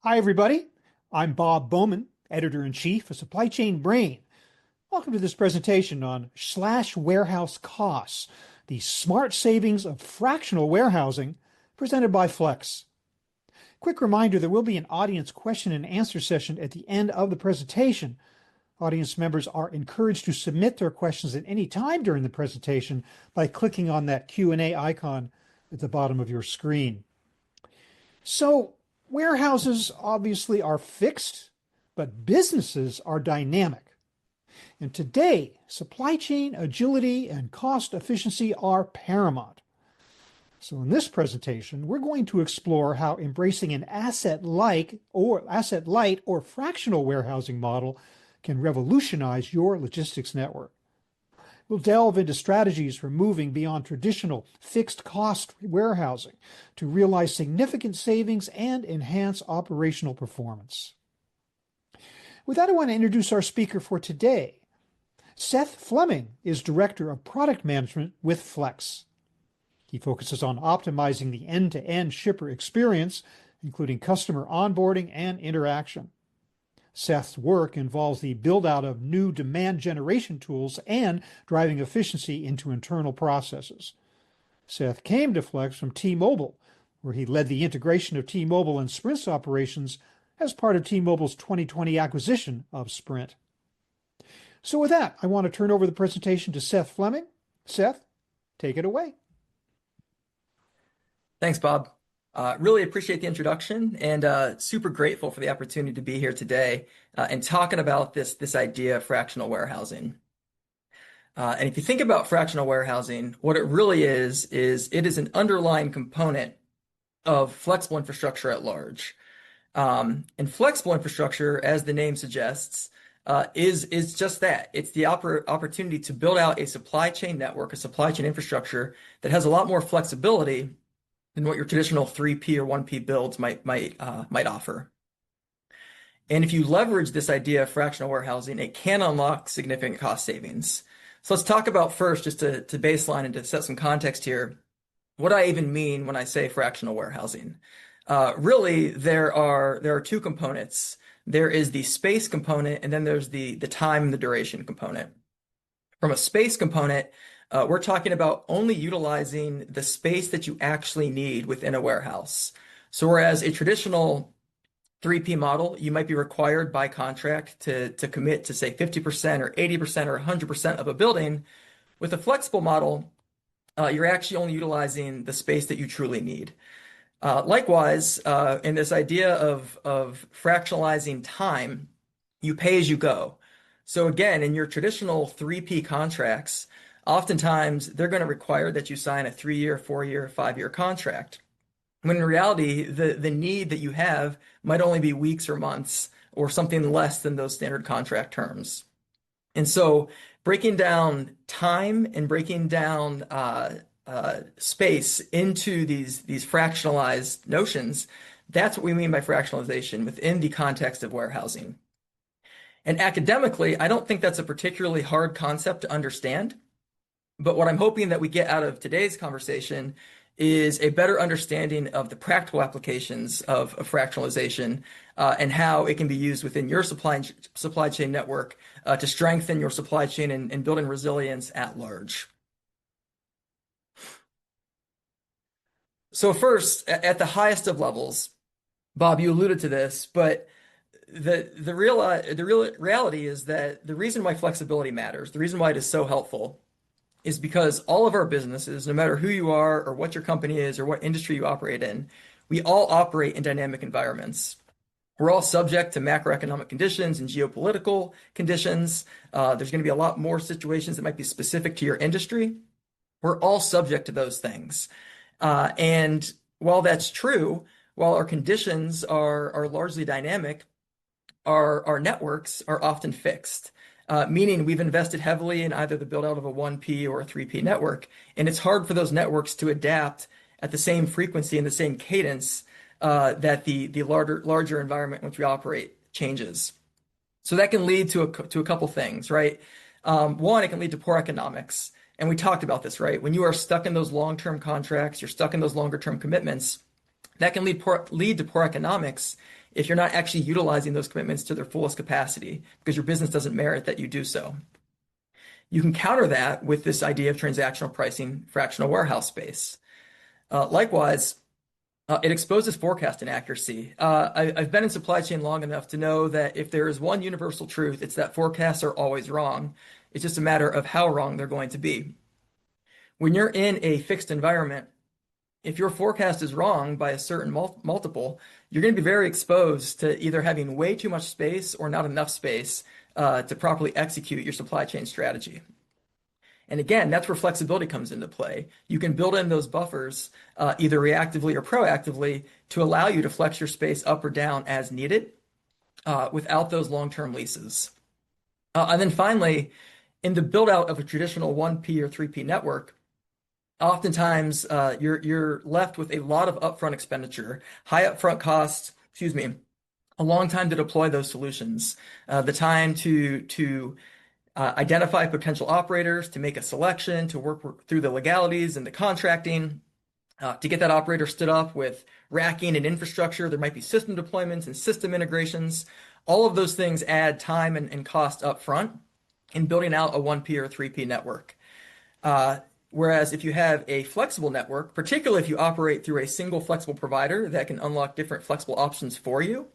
Hi, everybody. I'm Bob Bowman, Editor-in-Chief of Supply Chain Brain. Welcome to this presentation on slash warehouse costs, the smart savings of fractional warehousing, presented by Flex. Quick reminder, there will be an audience question and answer session at the end of the presentation. Audience members are encouraged to submit their questions at any time during the presentation by clicking on that Q&A icon at the bottom of your screen. So, warehouses obviously are fixed, but businesses are dynamic. And today, supply chain agility and cost efficiency are paramount. So in this presentation, we're going to explore how embracing an asset-light or fractional warehousing model can revolutionize your logistics network. We'll delve into strategies for moving beyond traditional fixed cost warehousing to realize significant savings and enhance operational performance. With that, I want to introduce our speaker for today. Seth Fleming is Director of Product Management with Flex. He focuses on optimizing the end-to-end shipper experience, including customer onboarding and interaction. Seth's work involves the build-out of new demand generation tools and driving efficiency into internal processes. Seth came to Flex from T-Mobile, where he led the integration of T-Mobile and Sprint's operations as part of T-Mobile's 2020 acquisition of Sprint. So with that, I want to turn over the presentation to Seth Fleming. Seth, take it away. Thanks, Bob. Really appreciate the introduction and super grateful for the opportunity to be here today and talking about this idea of fractional warehousing. And if you think about fractional warehousing, what it really is it is an underlying component of flexible infrastructure at large. And flexible infrastructure, as the name suggests, is just that. It's the opportunity to build out a supply chain network, a supply chain infrastructure that has a lot more flexibility than what your traditional 3P or 1P builds might offer. And if you leverage this idea of fractional warehousing, it can unlock significant cost savings. So let's talk about first, just to baseline and to set some context here, what I even mean when I say fractional warehousing. Really, there are two components. There is the space component, and then there's the time and the duration component. From a space component, we're talking about only utilizing the space that you actually need within a warehouse. So whereas a traditional 3P model, you might be required by contract to commit to say 50% or 80% or 100% of a building, with a flexible model, you're actually only utilizing the space that you truly need. Likewise, in this idea of fractionalizing time, you pay as you go. So again, in your traditional 3P contracts, oftentimes they're going to require that you sign a 3-year, 4-year, 5-year contract. When in reality, the need that you have might only be weeks or months or something less than those standard contract terms. And so breaking down time and breaking down space into these fractionalized notions, that's what we mean by fractionalization within the context of warehousing. And academically, I don't think that's a particularly hard concept to understand. But what I'm hoping that we get out of today's conversation is a better understanding of the practical applications of fractionalization and how it can be used within your supply chain network to strengthen your supply chain and building resilience at large. So first, at the highest of levels, Bob, you alluded to this, but the real reality is that the reason why flexibility matters, the reason why it is so helpful, is because all of our businesses, no matter who you are or what your company is or what industry you operate in, we all operate in dynamic environments. We're all subject to macroeconomic conditions and geopolitical conditions. There's going to be a lot more situations that might be specific to your industry. We're all subject to those things. And while that's true, while our conditions are largely dynamic, our networks are often fixed. Meaning we've invested heavily in either the build out of a 1P or a 3P network, and it's hard for those networks to adapt at the same frequency and the same cadence that the larger environment in which we operate changes. So that can lead to a couple things, right? One, it can lead to poor economics, and we talked about this, right? When you are stuck in those long-term contracts, you're stuck in those longer-term commitments, that can lead to poor economics. if you're not actually utilizing those commitments to their fullest capacity because your business doesn't merit that you do so. You can counter that with this idea of transactional pricing, fractional warehouse space. Likewise, it exposes forecast inaccuracy. I've been in supply chain long enough to know that if there is one universal truth, it's that forecasts are always wrong. It's just a matter of how wrong they're going to be. When you're in a fixed environment, if your forecast is wrong by a certain multiple, you're going to be very exposed to either having way too much space or not enough space to properly execute your supply chain strategy. And again, that's where flexibility comes into play. You can build in those buffers either reactively or proactively to allow you to flex your space up or down as needed without those long-term leases. And then finally, in the build out of a traditional 1P or 3P network, oftentimes you're left with a lot of upfront expenditure, high upfront costs, a long time to deploy those solutions, the time to identify potential operators, to make a selection, to work through the legalities and the contracting, to get that operator stood up with racking and infrastructure. There might be system deployments and system integrations. All of those things add time and cost up front in building out a 1P or 3P network. Whereas if you have a flexible network, particularly if you operate through a single flexible provider that can unlock different flexible options for you,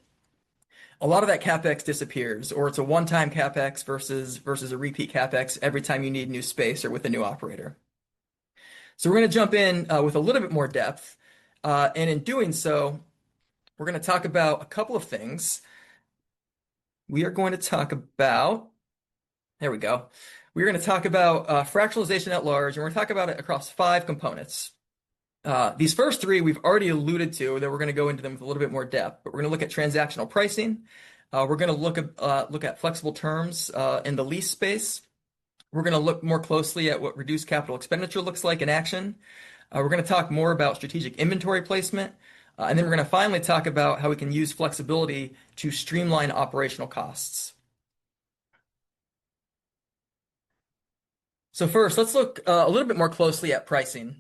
a lot of that CapEx disappears, or it's a one-time CapEx versus a repeat CapEx every time you need new space or with a new operator. So we're going to jump in with a little bit more depth. And in doing so, we're going to talk about a couple of things. We are going to talk about, there we go. We're going to talk about fractionalization at large, and we're going to talk about it across 5 components. These first 3 we've already alluded to, that we're going to go into them with a little bit more depth, but we're going to look at transactional pricing. We're going to look at flexible terms in the lease space. We're going to look more closely at what reduced capital expenditure looks like in action. We're going to talk more about strategic inventory placement. And then we're going to finally talk about how we can use flexibility to streamline operational costs. So first, let's look a little bit more closely at pricing.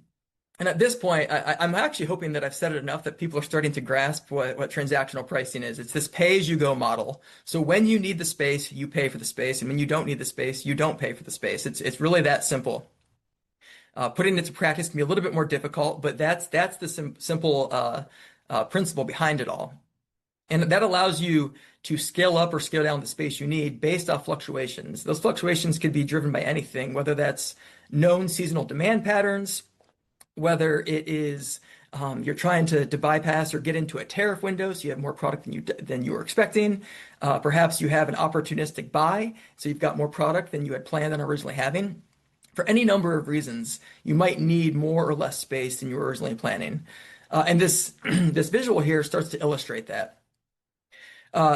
And at this point, I'm actually hoping that I've said it enough that people are starting to grasp what transactional pricing is. It's this pay-as-you-go model. So when you need the space, you pay for the space. And when you don't need the space, you don't pay for the space. It's really that simple. Putting it to practice can be a little bit more difficult, but that's the simple principle behind it all. And that allows you to scale up or scale down the space you need based off fluctuations. Those fluctuations could be driven by anything, whether that's known seasonal demand patterns, whether it is you're trying to bypass or get into a tariff window, so you have more product than you were expecting. Perhaps you have an opportunistic buy, so you've got more product than you had planned on originally having. For any number of reasons, you might need more or less space than you were originally planning. And this visual here starts to illustrate that.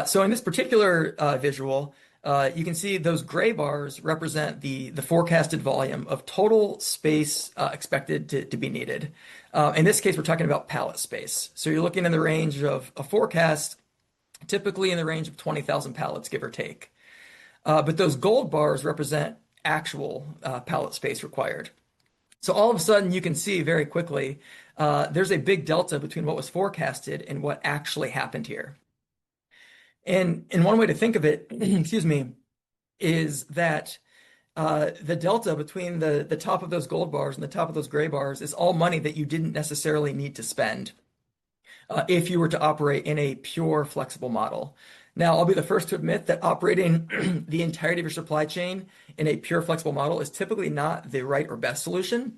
So in this particular visual, you can see those gray bars represent the forecasted volume of total space expected to be needed. In this case, we're talking about pallet space. So you're looking in the range of a forecast, typically in the range of 20,000 pallets, give or take. But those gold bars represent actual pallet space required. So all of a sudden, you can see very quickly there's a big delta between what was forecasted and what actually happened here. And one way to think of it, is that the delta between the top of those gold bars and the top of those gray bars is all money that you didn't necessarily need to spend if you were to operate in a pure flexible model. Now, I'll be the first to admit that operating the entirety of your supply chain in a pure flexible model is typically not the right or best solution.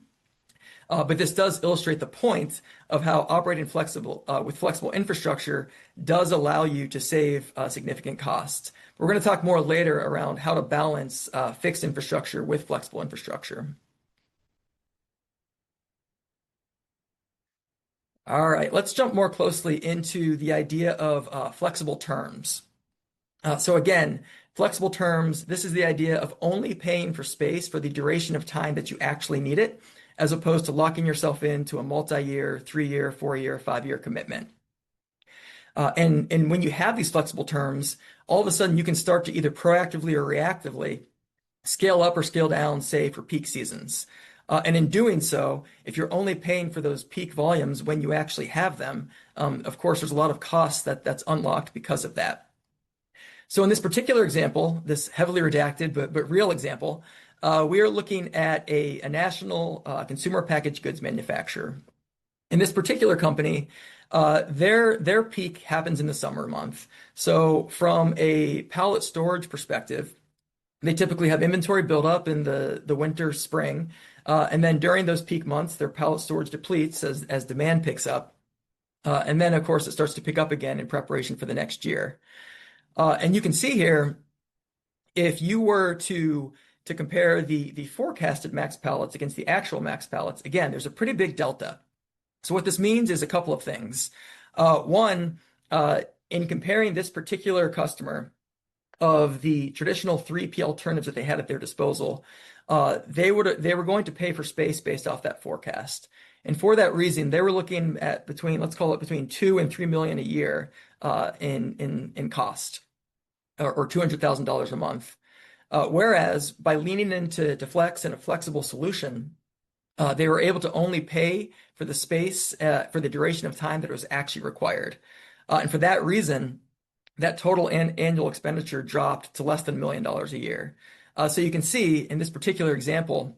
But this does illustrate the point of how operating with flexible infrastructure does allow you to save significant costs. We're going to talk more later around how to balance fixed infrastructure with flexible infrastructure. All right, let's jump more closely into the idea of flexible terms. So again, flexible terms, this is the idea of only paying for space for the duration of time that you actually need it, as opposed to locking yourself into a multi-year, 3-year, 4-year, 5-year commitment. And when you have these flexible terms, all of a sudden you can start to either proactively or reactively scale up or scale down, say, for peak seasons. And in doing so, if you're only paying for those peak volumes when you actually have them, of course, there's a lot of costs that's unlocked because of that. So in this particular example, this heavily redacted but real example, we are looking at a national consumer packaged goods manufacturer. In this particular company, their peak happens in the summer month. So from a pallet storage perspective, they typically have inventory build up in the winter, spring, and then during those peak months, their pallet storage depletes as demand picks up. And then, of course, it starts to pick up again in preparation for the next year. And you can see here, if you were to compare the forecasted max pallets against the actual max pallets, again, there's a pretty big delta. So what this means is a couple of things. One, in comparing this particular customer of the traditional 3P alternatives that they had at their disposal, they were going to pay for space based off that forecast. And for that reason, they were looking at let's call it between 2 and 3 million a year in cost, or $200,000 a month. Whereas by leaning into Flex and a flexible solution, they were able to only pay for the space for the duration of time that it was actually required. And for that reason, that total annual expenditure dropped to less than $1 million a year. So you can see in this particular example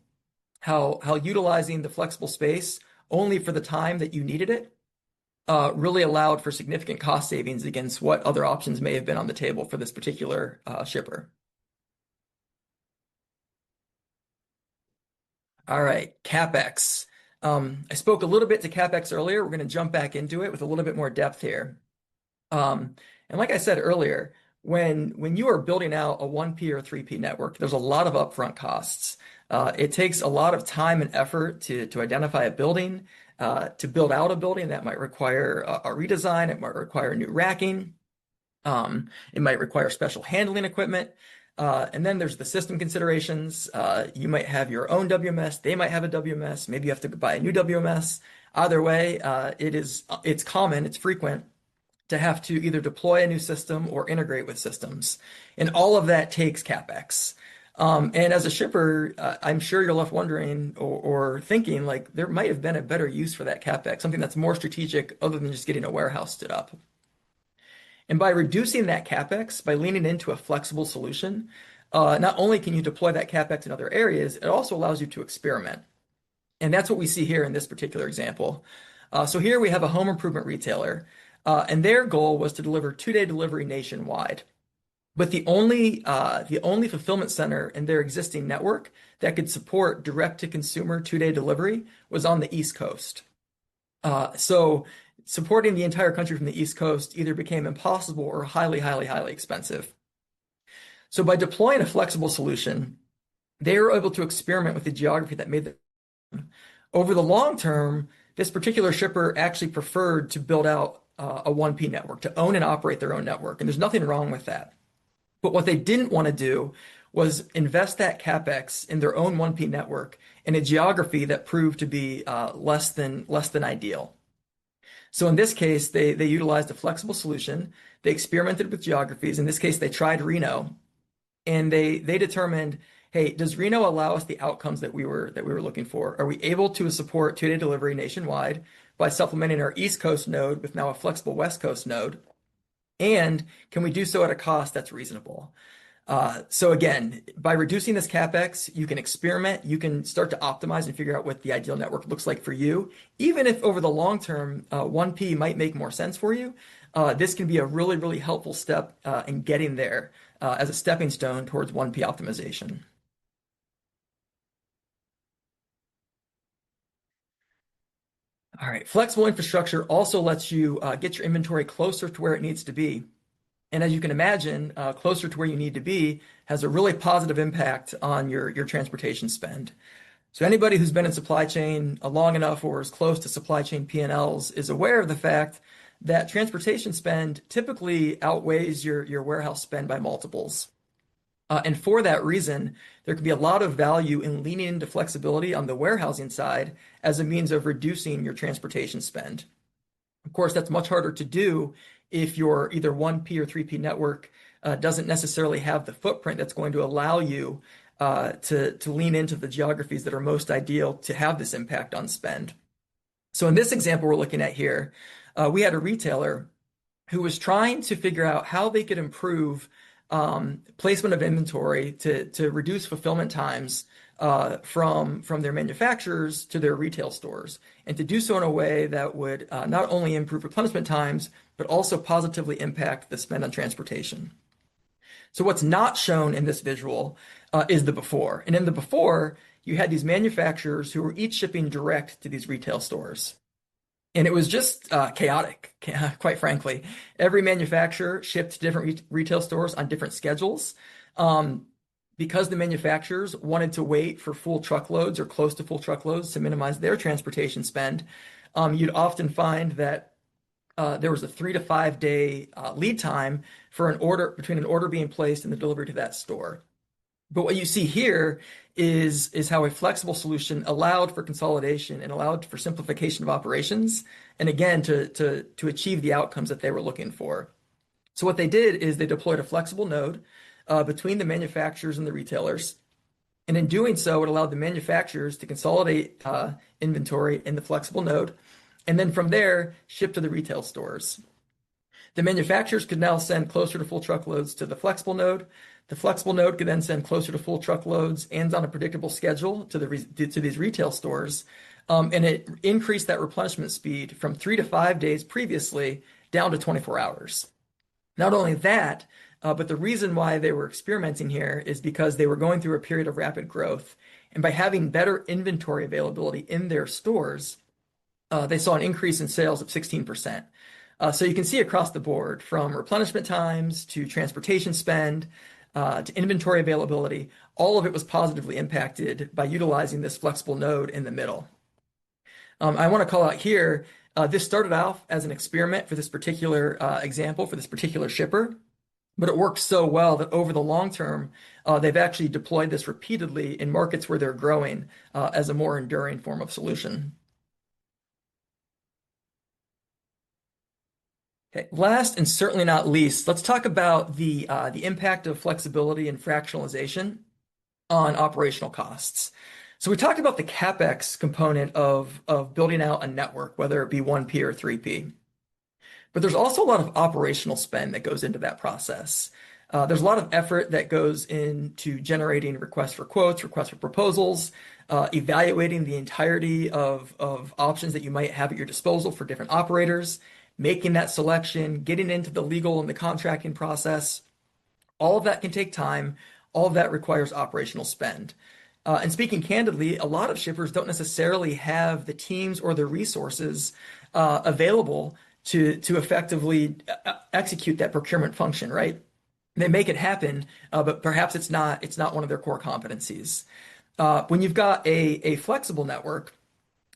how utilizing the flexible space only for the time that you needed it really allowed for significant cost savings against what other options may have been on the table for this particular shipper. All right, CapEx. I spoke a little bit to CapEx earlier. We're going to jump back into it with a little bit more depth here. And like I said earlier, when you are building out a 1P or 3P network, there's a lot of upfront costs. It takes a lot of time and effort to identify a building, to build out a building that might require a redesign. It might require new racking. It might require special handling equipment. And then there's the system considerations. You might have your own WMS. They might have a WMS. Maybe you have to buy a new WMS. Either way, it's common, it's frequent to have to either deploy a new system or integrate with systems. And all of that takes CapEx. And as a shipper, I'm sure you're left wondering or thinking like there might have been a better use for that CapEx, something that's more strategic other than just getting a warehouse stood up. And by reducing that CapEx, by leaning into a flexible solution, not only can you deploy that CapEx in other areas, it also allows you to experiment. And that's what we see here in this particular example. So here we have a home improvement retailer, and their goal was to deliver 2-day delivery nationwide. But the only fulfillment center in their existing network that could support direct-to-consumer 2-day delivery was on the East Coast. So supporting the entire country from the East Coast either became impossible or highly, highly, highly expensive. So by deploying a flexible solution, they were able to experiment with the geography that made them. Over the long term, this particular shipper actually preferred to build out a 1P network, to own and operate their own network. And there's nothing wrong with that. But what they didn't want to do was invest that CapEx in their own 1P network in a geography that proved to be less than ideal. So in this case, they utilized a flexible solution. They experimented with geographies. In this case, they tried Reno, and they determined, hey, does Reno allow us the outcomes that we were looking for? Are we able to support 2-day delivery nationwide by supplementing our East Coast node with now a flexible West Coast node? And can we do so at a cost that's reasonable? So again, by reducing this CapEx, you can experiment, you can start to optimize and figure out what the ideal network looks like for you. Even if over the long term, 1P might make more sense for you, this can be a really, really helpful step in getting there as a stepping stone towards 1P optimization. All right, flexible infrastructure also lets you get your inventory closer to where it needs to be. And as you can imagine, closer to where you need to be has a really positive impact on your transportation spend. So anybody who's been in supply chain long enough or is close to supply chain P&Ls is aware of the fact that transportation spend typically outweighs your warehouse spend by multiples. And for that reason, there can be a lot of value in leaning into flexibility on the warehousing side as a means of reducing your transportation spend. Of course, that's much harder to do if your either 1P or 3P network doesn't necessarily have the footprint that's going to allow you to lean into the geographies that are most ideal to have this impact on spend. So in this example we're looking at here, we had a retailer who was trying to figure out how they could improve placement of inventory to reduce fulfillment times from their manufacturers to their retail stores, and to do so in a way that would not only improve replenishment times, but also positively impact the spend on transportation. So what's not shown in this visual is the before. And in the before, you had these manufacturers who were each shipping direct to these retail stores. And it was just chaotic, quite frankly. Every manufacturer shipped to different retail stores on different schedules. Because the manufacturers wanted to wait for full truckloads or close to full truckloads to minimize their transportation spend, you'd often find that there was a 3 to 5 day lead time for an order between an order being placed and the delivery to that store. But what you see here is how a flexible solution allowed for consolidation and allowed for simplification of operations, and again to achieve the outcomes that they were looking for. So what they did is they deployed a flexible node between the manufacturers and the retailers. And in doing so, it allowed the manufacturers to consolidate inventory in the flexible node, and then from there, ship to the retail stores. The manufacturers could now send closer to full truckloads to the flexible node. The flexible node could then send closer to full truckloads and on a predictable schedule to these retail stores. And it increased that replenishment speed from 3 to 5 days previously down to 24 hours. Not only that, but the reason why they were experimenting here is because they were going through a period of rapid growth. And by having better inventory availability in their stores, they saw an increase in sales of 16%. So you can see across the board, from replenishment times to transportation spend to inventory availability, all of it was positively impacted by utilizing this flexible node in the middle. I want to call out here, this started off as an experiment for this particular example, for this particular shipper, but it worked so well that over the long term, they've actually deployed this repeatedly in markets where they're growing as a more enduring form of solution. Okay, last and certainly not least, let's talk about the impact of flexibility and fractionalization on operational costs. So we talked about the CapEx component of building out a network, whether it be 1P or 3P. But there's also a lot of operational spend that goes into that process. There's a lot of effort that goes into generating requests for quotes, requests for proposals, evaluating the entirety of options that you might have at your disposal for different operators, making that selection, getting into the legal and the contracting process. All of that can take time. All of that requires operational spend. And speaking candidly, a lot of shippers don't necessarily have the teams or the resources available to effectively execute that procurement function, right? They make it happen, but perhaps it's not one of their core competencies. When you've got a flexible network,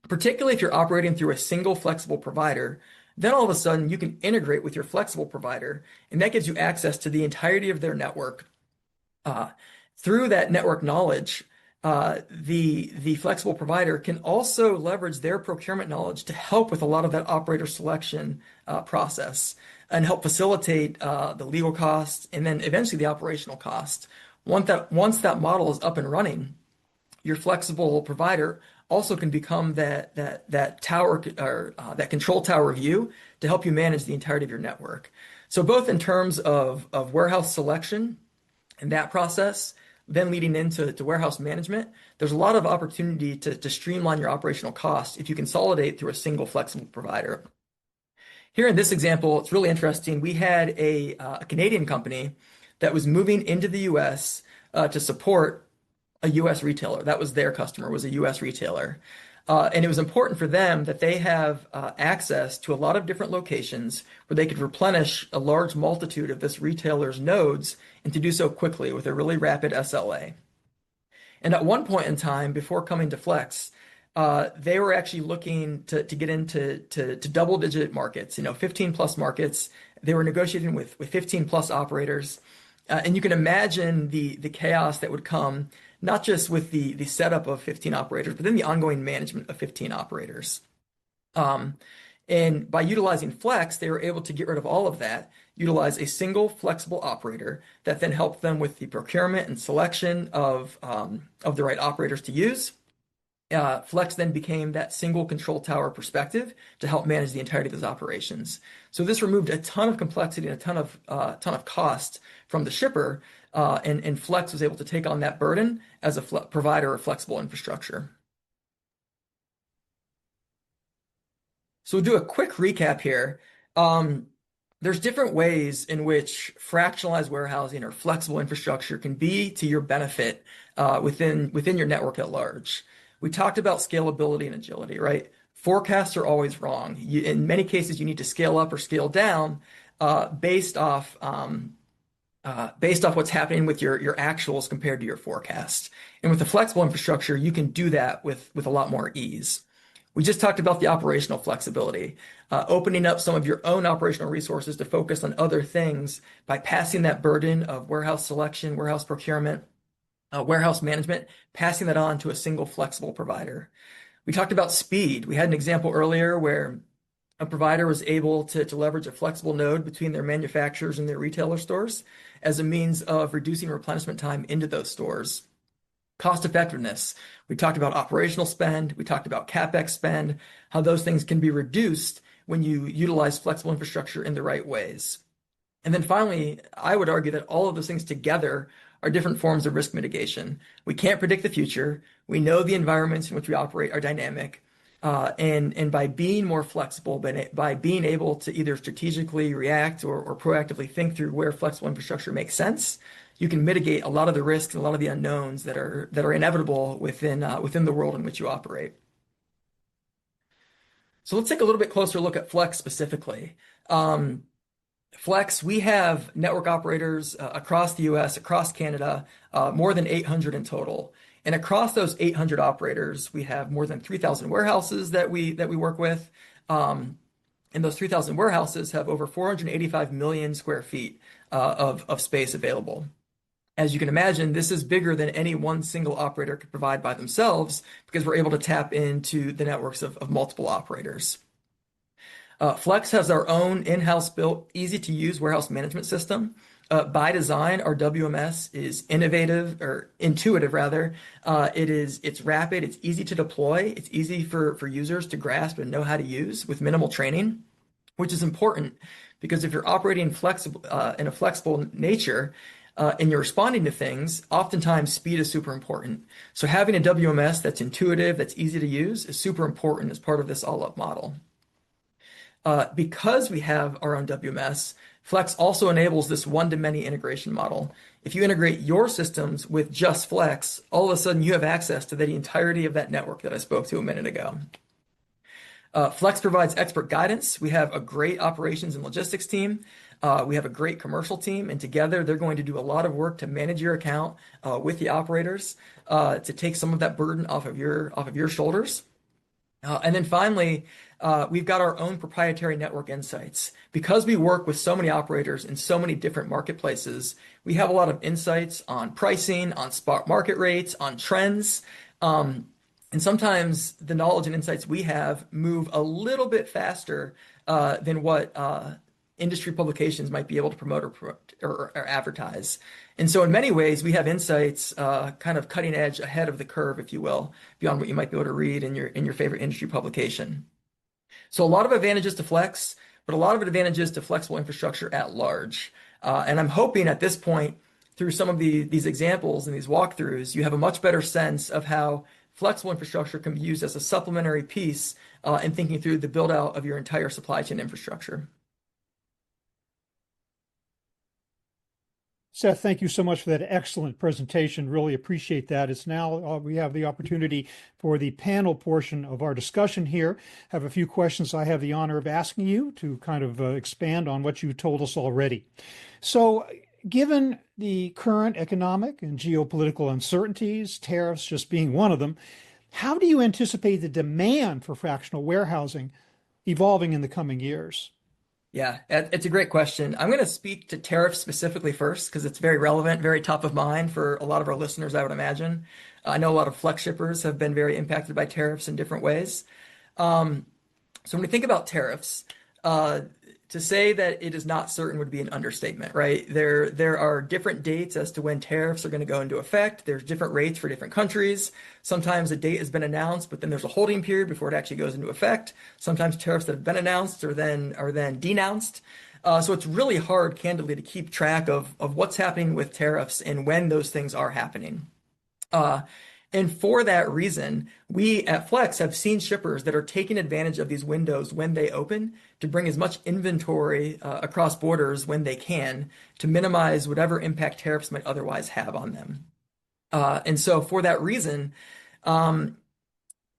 particularly if you're operating through a single flexible provider, then all of a sudden you can integrate with your flexible provider, and that gives you access to the entirety of their network. Through that network knowledge, the flexible provider can also leverage their procurement knowledge to help with a lot of that operator selection process and help facilitate the legal costs and then eventually the operational costs. Once that model is up and running, your flexible provider also can become that tower or that control tower view to help you manage the entirety of your network. So both in terms of warehouse selection and that process, then leading into warehouse management, there's a lot of opportunity to streamline your operational costs if you consolidate through a single flexible provider. Here in this example, it's really interesting. We had a Canadian company that was moving into the US to support a US retailer. That was their customer, was a US retailer. And it was important for them that they have access to a lot of different locations where they could replenish a large multitude of this retailer's nodes and to do so quickly with a really rapid SLA. And at one point in time, before coming to Flex, they were actually looking to get into double-digit markets, 15 plus markets. They were negotiating with 15 plus operators. And you can imagine the chaos that would come, not just with the setup of 15 operators, but then the ongoing management of 15 operators. And by utilizing Flex, they were able to get rid of all of that, utilize a single flexible operator that then helped them with the procurement and selection of the right operators to use. Flex then became that single control tower perspective to help manage the entirety of those operations. So this removed a ton of complexity and a ton of cost from the shipper, and Flex was able to take on that burden as a provider of flexible infrastructure. So we'll do a quick recap here. There's different ways in which fractionalized warehousing or flexible infrastructure can be to your benefit within your network at large. We talked about scalability and agility, right? Forecasts are always wrong. In many cases, you need to scale up or scale down based off what's happening with your actuals compared to your forecast. And with the flexible infrastructure, you can do that with a lot more ease. We just talked about the operational flexibility, opening up some of your own operational resources to focus on other things by passing that burden of warehouse selection, warehouse procurement, warehouse management, passing that on to a single flexible provider. We talked about speed. We had an example earlier where a provider was able to leverage a flexible node between their manufacturers and their retailer stores as a means of reducing replenishment time into those stores. Cost effectiveness. We talked about operational spend. We talked about CapEx spend, how those things can be reduced when you utilize flexible infrastructure in the right ways. And then finally, I would argue that all of those things together are different forms of risk mitigation. We can't predict the future. We know the environments in which we operate are dynamic. And by being more flexible, by being able to either strategically react or proactively think through where flexible infrastructure makes sense, you can mitigate a lot of the risks and a lot of the unknowns that are inevitable within the world in which you operate. So let's take a little bit closer look at Flex specifically. Flex, we have network operators across the US, across Canada, more than 800 in total. And across those 800 operators, we have more than 3,000 warehouses that we work with. And those 3,000 warehouses have over 485 million square feet of space available. As you can imagine, this is bigger than any one single operator could provide by themselves because we're able to tap into the networks of multiple operators. Flex has our own in-house built, easy to use warehouse management system. By design, our WMS is intuitive rather. It's rapid, it's easy to deploy, it's easy for users to grasp and know how to use with minimal training, which is important because if you're operating in a flexible nature, and you're responding to things, oftentimes speed is super important. So having a WMS that's intuitive, that's easy to use is super important as part of this all-up model. Because we have our own WMS, Flex also enables this one-to-many integration model. If you integrate your systems with just Flex, all of a sudden you have access to the entirety of that network that I spoke to a minute ago. Flex provides expert guidance. We have a great operations and logistics team. We have a great commercial team, and together they're going to do a lot of work to manage your account with the operators to take some of that burden off of your shoulders. And then finally, we've got our own proprietary network insights. Because we work with so many operators in so many different marketplaces, we have a lot of insights on pricing, on spot market rates, on trends. And sometimes the knowledge and insights we have move a little bit faster than what industry publications might be able to promote or advertise. And so in many ways, we have insights kind of cutting edge ahead of the curve, if you will, beyond what you might be able to read in your favorite industry publication. So a lot of advantages to Flex, but a lot of advantages to flexible infrastructure at large. And I'm hoping at this point, through some of these examples and these walkthroughs, you have a much better sense of how flexible infrastructure can be used as a supplementary piece in thinking through the build out of your entire supply chain infrastructure. Seth, thank you so much for that excellent presentation. Really appreciate that. It's now we have the opportunity for the panel portion of our discussion here. I have a few questions I have the honor of asking you to kind of expand on what you told us already. So, given the current economic and geopolitical uncertainties, tariffs just being one of them, how do you anticipate the demand for fractional warehousing evolving in the coming years? Yeah, it's a great question. I'm going to speak to tariffs specifically first because it's very relevant, very top of mind for a lot of our listeners, I would imagine. I know a lot of flex shippers have been very impacted by tariffs in different ways. So So when we think about tariffs, uh, to say that it is not certain would be an understatement, right? There are different dates as to when tariffs are going to go into effect. There's different rates for different countries. Sometimes a date has been announced, but then there's a holding period before it actually goes into effect. Sometimes tariffs that have been announced are then denounced. So it's really hard, candidly, to keep track of what's happening with tariffs and when those things are happening. Uh, and for that reason, we at Flex have seen shippers that are taking advantage of these windows when they open to bring as much inventory across borders when they can to minimize whatever impact tariffs might otherwise have on them. And so for that reason, um,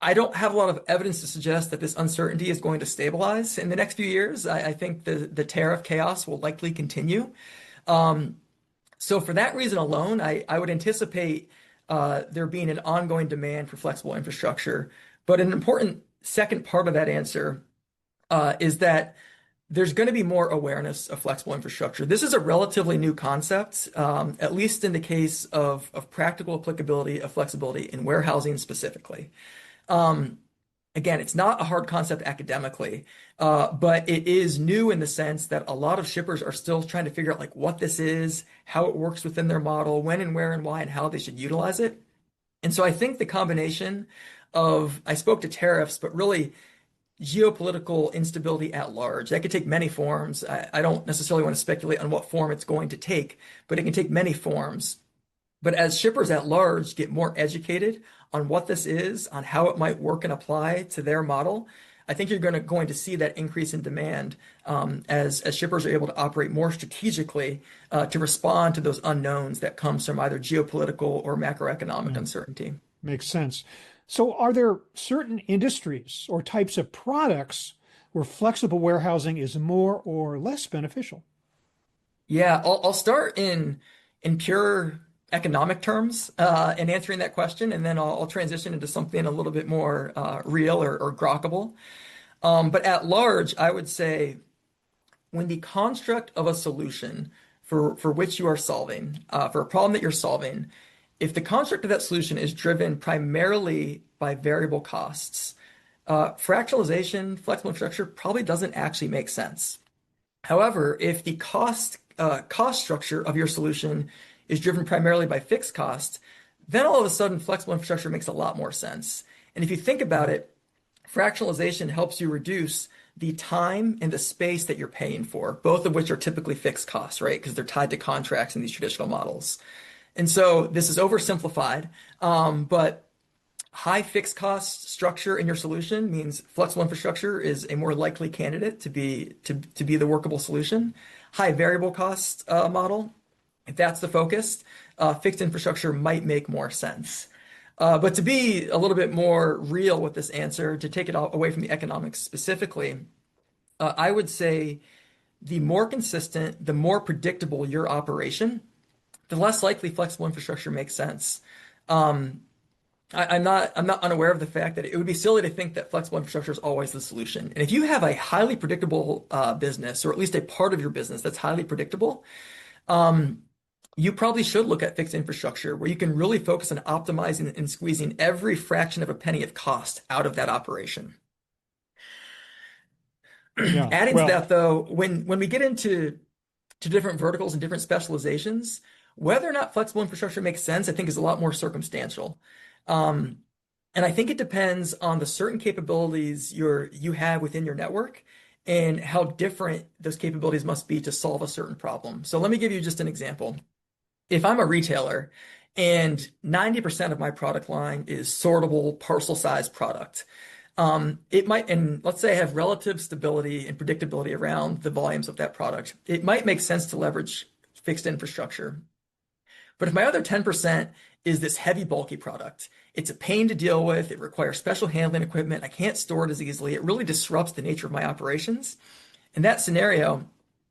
I don't have a lot of evidence to suggest that this uncertainty is going to stabilize in the next few years. I think the tariff chaos will likely continue. Um, so for that reason alone, I would anticipate there being an ongoing demand for flexible infrastructure. But an important second part of that answer is that there's going to be more awareness of flexible infrastructure. This is a relatively new concept, at least in the case of practical applicability of flexibility in warehousing specifically. Um, Again, it's not a hard concept academically, but it is new in the sense that a lot of shippers are still trying to figure out like what this is, how it works within their model, when and where and why and how they should utilize it. And so I think the combination of, I spoke to tariffs, but really geopolitical instability at large, that could take many forms. I don't necessarily want to speculate on what form it's going to take, but it can take many forms. But as shippers at large get more educated on what this is, on how it might work and apply to their model, I think you're going to see that increase in demand as shippers are able to operate more strategically to respond to those unknowns that comes from either geopolitical or macroeconomic Yeah, uncertainty. makes sense. So, are there certain industries or types of products where flexible warehousing is more or less beneficial? Yeah, I'll start in pure economic terms in answering that question, and then I'll transition into something a little bit more real or grokkable. But at large, I would say when the construct of a solution for which you are solving, for a problem that you're solving, if the construct of that solution is driven primarily by variable costs, fractionalization, flexible infrastructure probably doesn't actually make sense. However, if the cost structure of your solution is driven primarily by fixed costs, then all of a sudden flexible infrastructure makes a lot more sense. And if you think about it, fractionalization helps you reduce the time and the space that you're paying for, both of which are typically fixed costs, right? Because they're tied to contracts in these traditional models. And so this is oversimplified, but high fixed cost structure in your solution means flexible infrastructure is a more likely candidate to be the workable solution. High variable cost model, if that's the focus, fixed infrastructure might make more sense. But to be a little bit more real with this answer, to take it away from the economics specifically, I would say the more consistent, the more predictable your operation, the less likely flexible infrastructure makes sense. Um, I'm not unaware of the fact that it would be silly to think that flexible infrastructure is always the solution. And if you have a highly predictable business, or at least a part of your business that's highly predictable, um, you probably should look at fixed infrastructure where you can really focus on optimizing and squeezing every fraction of a penny of cost out of that operation. Yeah, Adding to well, that, though, when we get into to different verticals and different specializations, whether or not flexible infrastructure makes sense, I think is a lot more circumstantial. Um, and I think it depends on the certain capabilities you have within your network and how different those capabilities must be to solve a certain problem. So let me give you just an example. If I'm a retailer and 90% of my product line is sortable parcel size product, it might, and let's say I have relative stability and predictability around the volumes of that product, it might make sense to leverage fixed infrastructure. But if my other 10% is this heavy, bulky product, it's a pain to deal with, it requires special handling equipment, I can't store it as easily, it really disrupts the nature of my operations. In that scenario,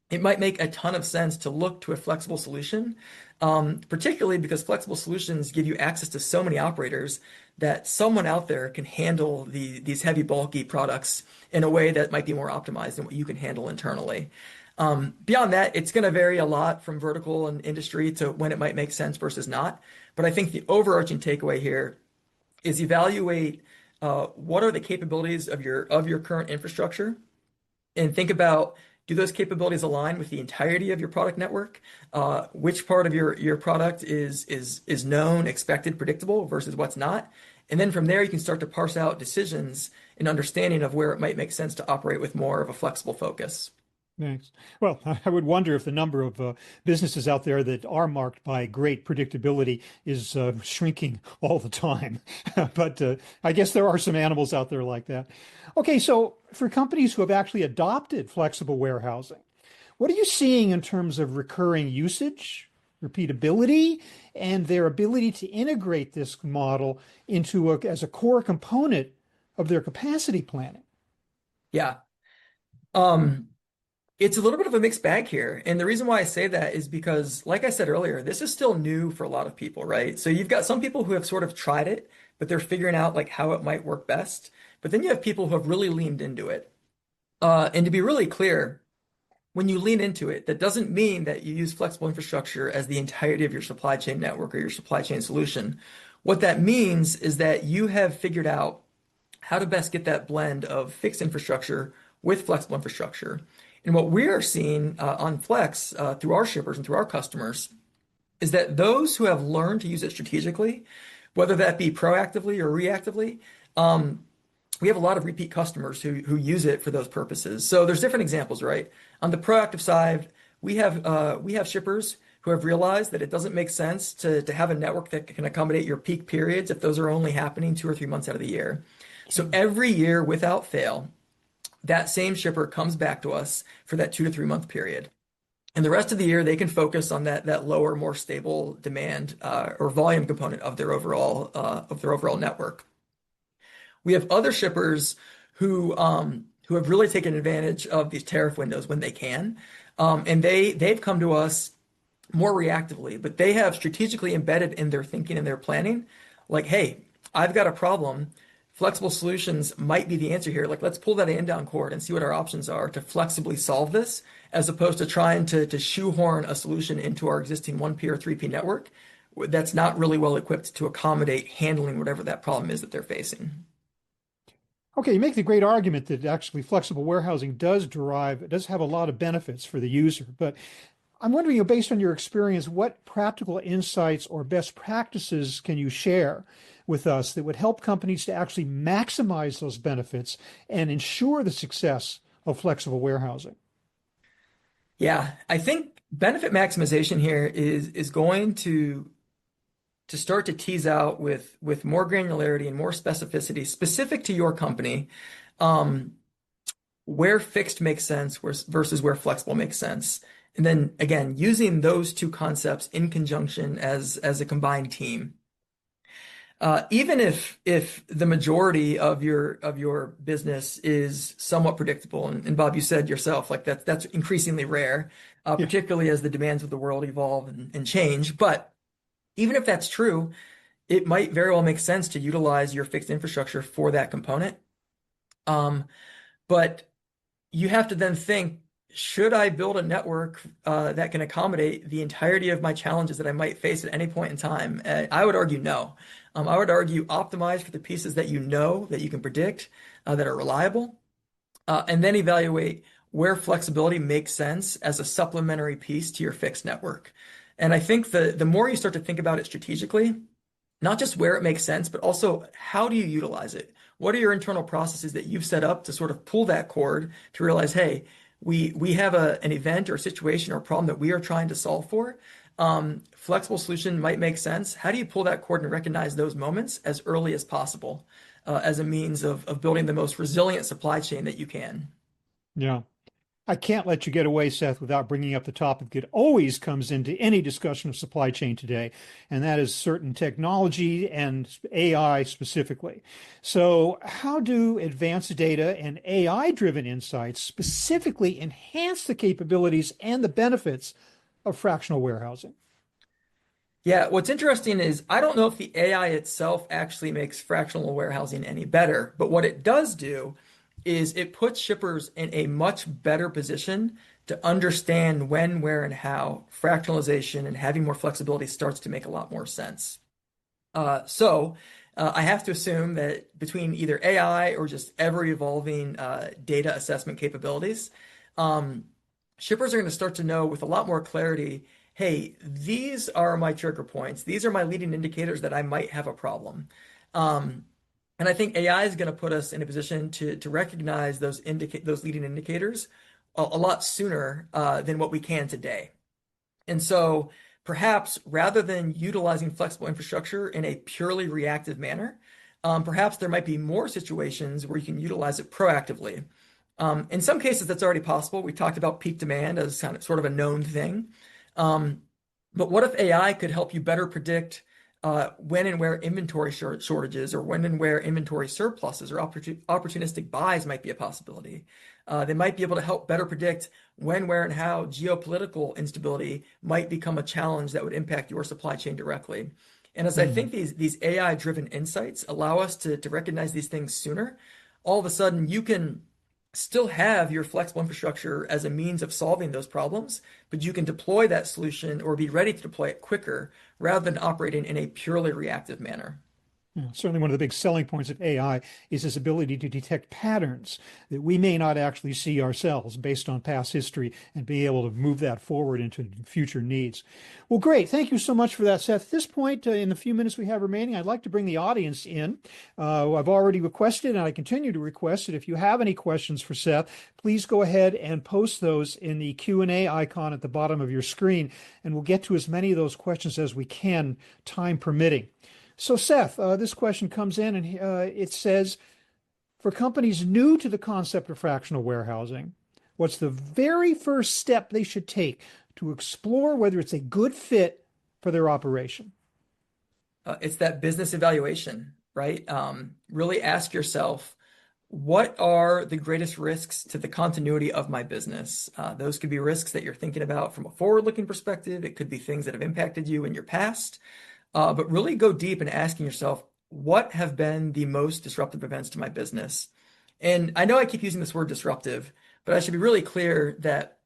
it might make a ton of sense to look to a flexible solution, particularly because flexible solutions give you access to so many operators that someone out there can handle these heavy, bulky products in a way that might be more optimized than what you can handle internally. Beyond that, it's going to vary a lot from vertical and industry to when it might make sense versus not. But I think the overarching takeaway here is evaluate what are the capabilities of your current infrastructure, and think about, do those capabilities align with the entirety of your product network? Which part of your product is known, expected, predictable versus what's not? And then from there, you can start to parse out decisions and understanding of where it might make sense to operate with more of a flexible focus. Thanks. Well, I would wonder if the number of businesses out there that are marked by great predictability is shrinking all the time. But I guess there are some animals out there like that. Okay, so for companies who have actually adopted flexible warehousing, what are you seeing in terms of recurring usage, repeatability, and their ability to integrate this model as a core component of their capacity planning? Yeah. Um, It's a little bit of a mixed bag here. And the reason why I say that is because, like I said earlier, this is still new for a lot of people, right? So you've got some people who have sort of tried it, but they're figuring out like how it might work best. But then you have people who have really leaned into it. And to be really clear, when you lean into it, that doesn't mean that you use flexible infrastructure as the entirety of your supply chain network or your supply chain solution. What that means is that you have figured out how to best get that blend of fixed infrastructure with flexible infrastructure. And what we are seeing on Flex through our shippers and through our customers is that those who have learned to use it strategically, whether that be proactively or reactively, we have a lot of repeat customers who use it for those purposes. So there's different examples, right? On the proactive side, we have shippers who have realized that it doesn't make sense to have a network that can accommodate your peak periods if those are only happening 2 or 3 months out of the year. So every year, without fail, that same shipper comes back to us for that 2 to 3 month period. And the rest of the year, they can focus on that lower, more stable demand or volume component of their overall network. We have other shippers who have really taken advantage of these tariff windows when they can, and they've come to us more reactively, but they have strategically embedded in their thinking and their planning, like, hey, I've got a problem. Flexible solutions might be the answer here. Like, let's pull that inbound cord and see what our options are to flexibly solve this, as opposed to trying to shoehorn a solution into our existing 1P or 3P network that's not really well equipped to accommodate handling whatever that problem is that they're facing. Okay, you make the great argument that actually flexible warehousing does have a lot of benefits for the user. But I'm wondering, based on your experience, what practical insights or best practices can you share with us that would help companies to actually maximize those benefits and ensure the success of flexible warehousing? Yeah, I think benefit maximization here is going to start to tease out with more granularity and more specificity specific to your company, um, where fixed makes sense versus where flexible makes sense. And then again, using those two concepts in conjunction as a combined team. Even if the majority of your business is somewhat predictable, and Bob, you said yourself, like that's increasingly rare, Yeah. particularly as the demands of the world evolve and change. But even if that's true, it might very well make sense to utilize your fixed infrastructure for that component. Um, but you have to then think, should I build a network that can accommodate the entirety of my challenges that I might face at any point in time? I would argue no. I would argue optimize for the pieces that you know, that you can predict, that are reliable, and then evaluate where flexibility makes sense as a supplementary piece to your fixed network. And I think the more you start to think about it strategically, not just where it makes sense, but also how do you utilize it? What are your internal processes that you've set up to sort of pull that cord to realize, hey, we have an event or a situation or a problem that we are trying to solve for. Flexible solution might make sense. How do you pull that cord and recognize those moments as early as possible, as a means of building the most resilient supply chain that you can? Yeah. I can't let you get away, Seth, without bringing up the topic that always comes into any discussion of supply chain today, and that is certain technology and AI specifically. So, how do advanced data and AI-driven insights specifically enhance the capabilities and the benefits of fractional warehousing? Yeah, what's interesting is I don't know if the AI itself actually makes fractional warehousing any better, but what it does do is it puts shippers in a much better position to understand when, where, and how fractionalization and having more flexibility starts to make a lot more sense. So, I have to assume that between either AI or just ever-evolving data assessment capabilities, um, shippers are going to start to know with a lot more clarity, hey, these are my trigger points. These are my leading indicators that I might have a problem. Um, and I think AI is going to put us in a position to recognize those leading indicators a lot sooner than what we can today. And so perhaps rather than utilizing flexible infrastructure in a purely reactive manner, perhaps there might be more situations where you can utilize it proactively. In some cases, that's already possible. We talked about peak demand as kind of sort of a known thing. Um, but what if AI could help you better predict when and where inventory shortages or when and where inventory surpluses or opportunistic buys might be a possibility? They might be able to help better predict when, where, and how geopolitical instability might become a challenge that would impact your supply chain directly. And as I Hmm. think these AI-driven insights allow us to recognize these things sooner, all of a sudden you can still have your flexible infrastructure as a means of solving those problems, but you can deploy that solution or be ready to deploy it quicker rather than operating in a purely reactive manner. Yeah, certainly one of the big selling points of AI is its ability to detect patterns that we may not actually see ourselves based on past history and be able to move that forward into future needs. Well, great. Thank you so much for that, Seth. At this point, in the few minutes we have remaining, I'd like to bring the audience in. I've already requested, and I continue to request that if you have any questions for Seth, please go ahead and post those in the Q&A icon at the bottom of your screen, and we'll get to as many of those questions as we can, time permitting. So, Seth, this question comes in and it says, for companies new to the concept of fractional warehousing, what's the very first step they should take to explore whether it's a good fit for their operation? It's that business evaluation, right? Really ask yourself, what are the greatest risks to the continuity of my business? Those could be risks that you're thinking about from a forward-looking perspective. It could be things that have impacted you in your past. But really go deep in asking yourself, what have been the most disruptive events to my business? And I know I keep using this word disruptive, but I should be really clear that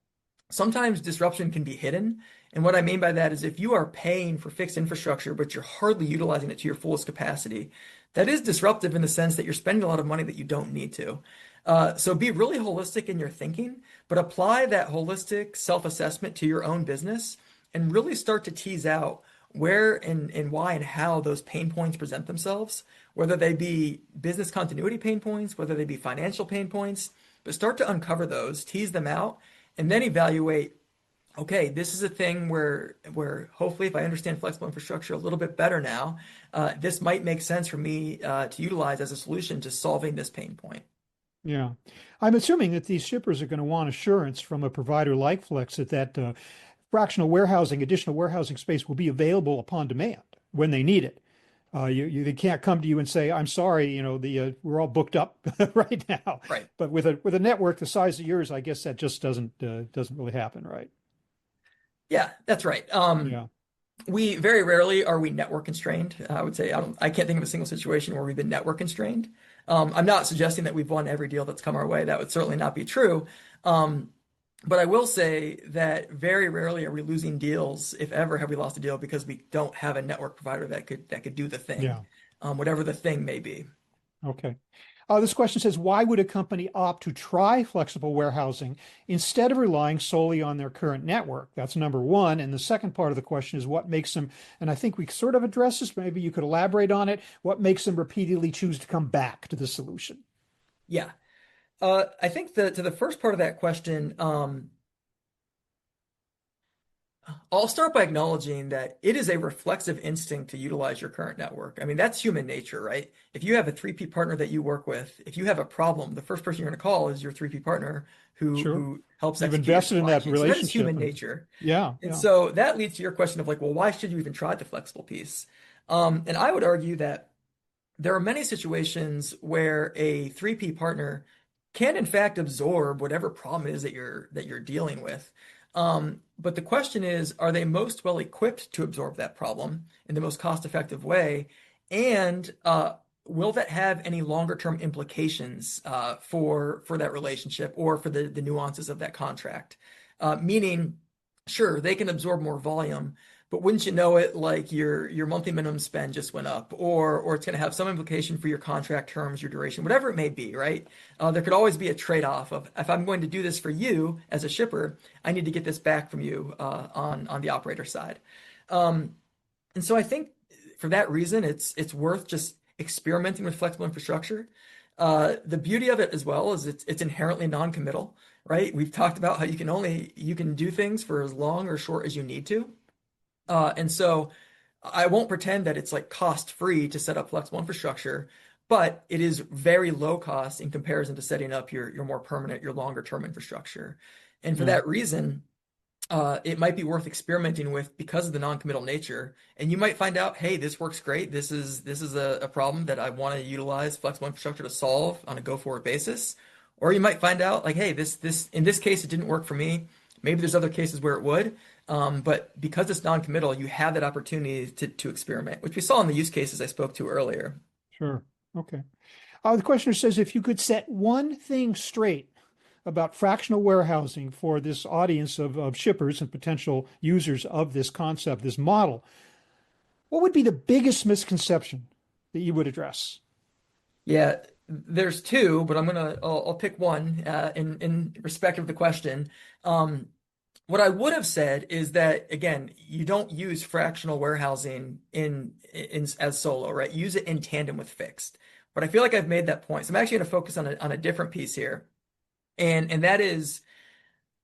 sometimes disruption can be hidden. And what I mean by that is if you are paying for fixed infrastructure, but you're hardly utilizing it to your fullest capacity, that is disruptive in the sense that you're spending a lot of money that you don't need to. So be really holistic in your thinking, but apply that holistic self-assessment to your own business and really start to tease out where and why and how those pain points present themselves, whether they be business continuity pain points, whether they be financial pain points, but start to uncover those, tease them out, and then evaluate, okay, this is a thing where hopefully if I understand flexible infrastructure a little bit better now, this might make sense for me to utilize as a solution to solving this pain point. Yeah. I'm assuming that these shippers are going to want assurance from a provider like Flex that fractional warehousing, additional warehousing space will be available upon demand when they need it. They can't come to you and say, "I'm sorry, we're all booked up right now." Right. But with a network the size of yours, I guess that just doesn't really happen, right? Yeah, that's right. Yeah, We very rarely are we network constrained. I would say I can't think of a single situation where we've been network constrained. I'm not suggesting that we've won every deal that's come our way. That would certainly not be true. Um, but I will say that very rarely are we losing deals, if ever have we lost a deal because we don't have a network provider that could do the thing, yeah. whatever the thing may be. Okay. This question says, why would a company opt to try flexible warehousing instead of relying solely on their current network? That's number one. And the second part of the question is what makes them, and I think we sort of addressed this, maybe you could elaborate on it, what makes them repeatedly choose to come back to the solution? Yeah. I think to the first part of that question, I'll start by acknowledging that it is a reflexive instinct to utilize your current network. I mean, that's human nature, right? If you have a 3P partner that you work with, if you have a problem, the first person you're going to call is your 3P partner who Sure. helps You've execute your invested in supply that chain. So that is relationship human and nature. yeah, And yeah. so that leads to your question of like, well, why should you even try the flexible piece? And I would argue that there are many situations where a 3P partner can in fact absorb whatever problem it is that you're dealing with. But the question is, are they most well equipped to absorb that problem in the most cost-effective way? And will that have any longer term implications for that relationship or for the nuances of that contract? Meaning, sure, they can absorb more volume, but wouldn't you know it, like your monthly minimum spend just went up, or it's going to have some implication for your contract terms, your duration, whatever it may be, right? There could always be a trade-off of if I'm going to do this for you as a shipper, I need to get this back from you on the operator side. Um, and so I think for that reason, it's worth just experimenting with flexible infrastructure. The beauty of it as well is it's inherently non-committal, right? We've talked about how you can do things for as long or short as you need to. And so I won't pretend that it's like cost free to set up flexible infrastructure, but it is very low cost in comparison to setting up your more permanent, your longer term infrastructure. And for Yeah, that reason, it might be worth experimenting with because of the non-committal nature. And you might find out, hey, this works great. This is a problem that I want to utilize flexible infrastructure to solve on a go-forward basis. Or you might find out, like, hey, this in this case it didn't work for me. Maybe there's other cases where it would. But because it's non-committal, you have that opportunity to experiment, which we saw in the use cases I spoke to earlier. sure. Okay. The questioner says if you could set one thing straight about fractional warehousing for this audience of shippers and potential users of this concept, this model, what would be the biggest misconception that you would address? Yeah, there's two, but I'll pick one in respect of the question. Um, what I would have said is that again, you don't use fractional warehousing in as solo, right? Use it in tandem with fixed. But I feel like I've made that point. So I'm actually going to focus on a different piece here. And that is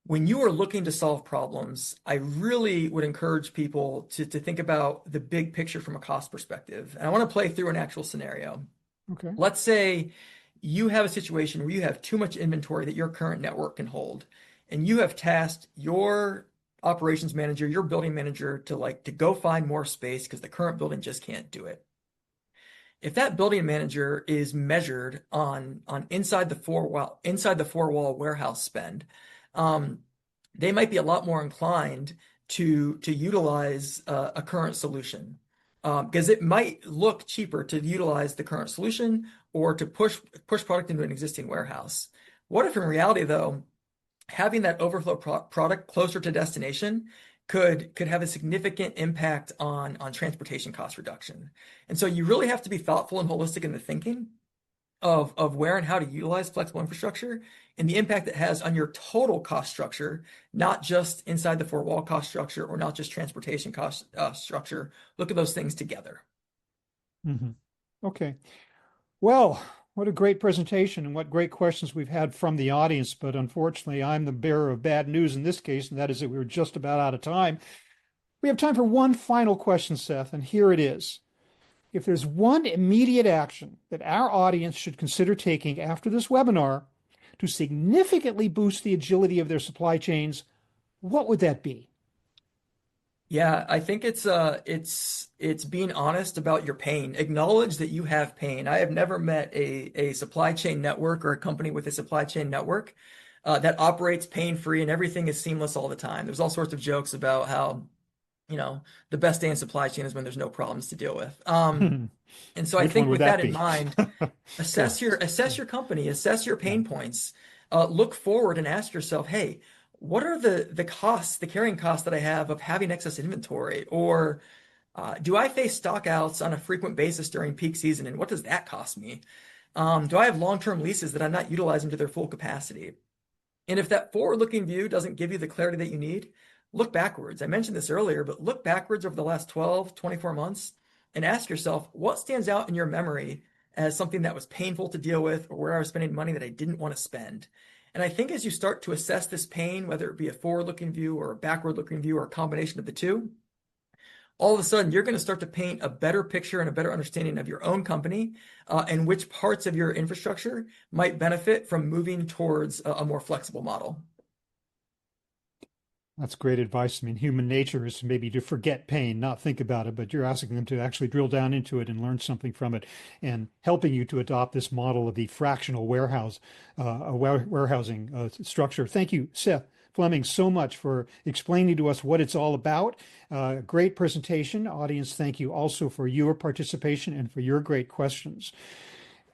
when you are looking to solve problems, I really would encourage people to think about the big picture from a cost perspective. And I want to play through an actual scenario. Okay. Let's say you have a situation where you have too much inventory that your current network can hold, and you have tasked your operations manager, your building manager to go find more space because the current building just can't do it. If that building manager is measured on inside the four wall warehouse spend, um, they might be a lot more inclined to utilize a current solution because it might look cheaper to utilize the current solution or to push product into an existing warehouse. What if in reality though, having that overflow product closer to destination could have a significant impact on transportation cost reduction. And so you really have to be thoughtful and holistic in the thinking of where and how to utilize flexible infrastructure and the impact it has on your total cost structure, not just inside the four wall cost structure or not just transportation cost structure. Look at those things together. Hmm. Okay. Well, what a great presentation and what great questions we've had from the audience. But unfortunately, I'm the bearer of bad news in this case, and that is that we were just about out of time. We have time for one final question, Seth, and here it is. If there's one immediate action that our audience should consider taking after this webinar to significantly boost the agility of their supply chains, what would that be? Yeah, I think it's being honest about your pain. Acknowledge that you have pain. I have never met a supply chain network or a company with a supply chain network that operates pain-free and everything is seamless all the time. There's all sorts of jokes about how, the best day in supply chain is when there's no problems to deal with. And so I Which one think would with that that in be? mind, Sure. assess your company, assess your Yeah. pain points, look forward and ask yourself, hey, what are the costs, the carrying costs that I have of having excess inventory? Or do I face stockouts on a frequent basis during peak season? And what does that cost me? Do I have long-term leases that I'm not utilizing to their full capacity? And if that forward-looking view doesn't give you the clarity that you need, look backwards. I mentioned this earlier, but look backwards over the last 12, 24 months and ask yourself what stands out in your memory as something that was painful to deal with or where I was spending money that I didn't want to spend. And I think as you start to assess this pain, whether it be a forward-looking view or a backward-looking view or a combination of the two, all of a sudden you're going to start to paint a better picture and a better understanding of your own company and which parts of your infrastructure might benefit from moving towards a more flexible model. That's great advice. I mean, human nature is maybe to forget pain, not think about it, but you're asking them to actually drill down into it and learn something from it and helping you to adopt this model of the fractional warehousing structure. Thank you, Seth Fleming, so much for explaining to us what it's all about. Great presentation. Audience, thank you also for your participation and for your great questions.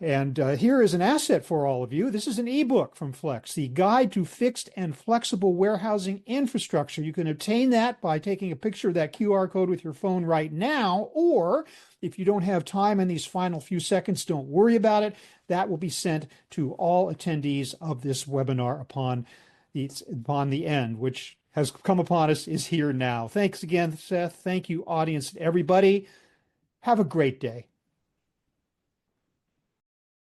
And here is an asset for all of you. This is an ebook from Flex, the Guide to Fixed and Flexible Warehousing Infrastructure. You can obtain that by taking a picture of that QR code with your phone right now, or if you don't have time in these final few seconds, don't worry about it. That will be sent to all attendees of this webinar upon the end, which has come upon us, is here now. Thanks again, Seth. Thank you, audience, and everybody. Have a great day.